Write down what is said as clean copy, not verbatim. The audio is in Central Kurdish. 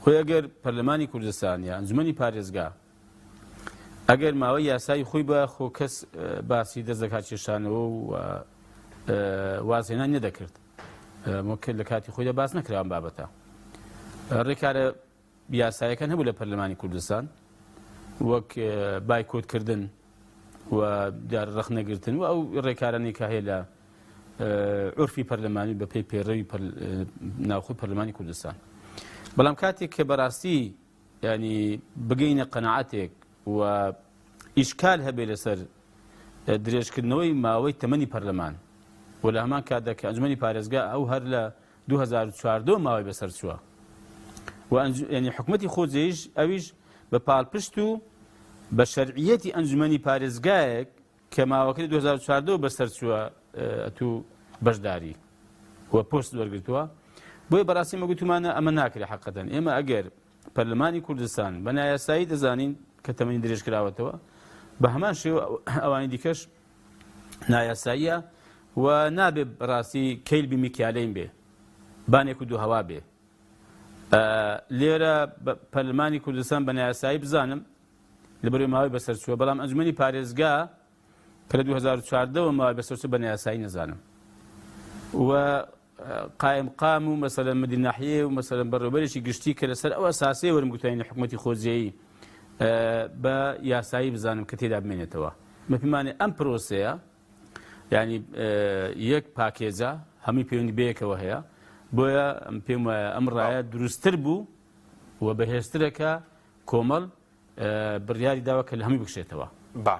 خۆی ئەگەر پەرلەمانی کوردستان یا ئەنجومەنی پارێزگا ئەگەر ماوەی یاسایی خۆی بە خۆ کەس باسی دەست دەکات کێشانەوە و وازهێنان نەدەکرد لە کاتی خۆیدا باس نەکراوە بابەتە ڕێکارە یاسایەکان هەبوو لە پەرلەمانی کوردستان وەک بایکۆتکردن و ڕەخنەگرتن و ئەو ڕێکارانەی کە هەیە لە عورفی پەرلەمانی بە پێی پێڕەوی ناوخۆی پەرلەمانی کوردستان بەڵام کاتێک کە بەڕاستی ینی بگەینە قەنەعەتێک و ئیشکال هەبێ لەسەر درێژکردنەوەی ماوەی تەمەنی پەرلەمان و لە هەمان کاتدا کە ئەنجومەنی پارێزگا ئەو هەر لە 2014 ماوەی بەسەر چووە و ینی حکوومەتی خۆجێیش ئەویش بە پاڵپشت و بە شەرعیەتی ئەنجومەنی پارێزگایەک کە ماوەکەی 2014 بەسەر چووە تو بەشداری و پۆست وەرگرتووە بۆیە بەڕاستی مەگوتمانە ئەمە ناکرێت حەقەتەن ئێمە ئەگەر پەرلەمانی کوردستان بە نایاسایی دەزانین کە تەمەنی درێژ کراوەتەوە بە هەمان شێوە ئەوانی دیکەش نایاساییە و نابێ بەڕاستی کەیلبی میکیالەین بێ بانێک و دوو هەوا بێ لێرە پەرلەمانی کوردستان بە نایاسایی بزانم لەبەرەوەی ماوەی بەسەر چووە بەڵام ئەنجومەنی پارێزگا کە لە 2014 ماوەی بەسەر چووە بە نایاسایی نەزانم و قایم قام و مەسەلەن مدینەحیە و مەسەلەن بەڕێوەبەرێکی گشتی کە لەسەر ئەو ئەساسەیە وەرمگوتوینە حکوومەتی خۆجێیی بە یاسایی بزانم کە تێدا بمێنێتەوە مەپیمانێ ئەم پرۆسەیە ینی یەک پاکێجە هەمووی پەیوەندی بەیەکەوە هەیە بۆیە پێم وایە ئەم ڕایە دروستتر بوو و بەهێزترەکە کۆمەڵ بڕیاری داوە کە لە هەمووی بکشێتەوە.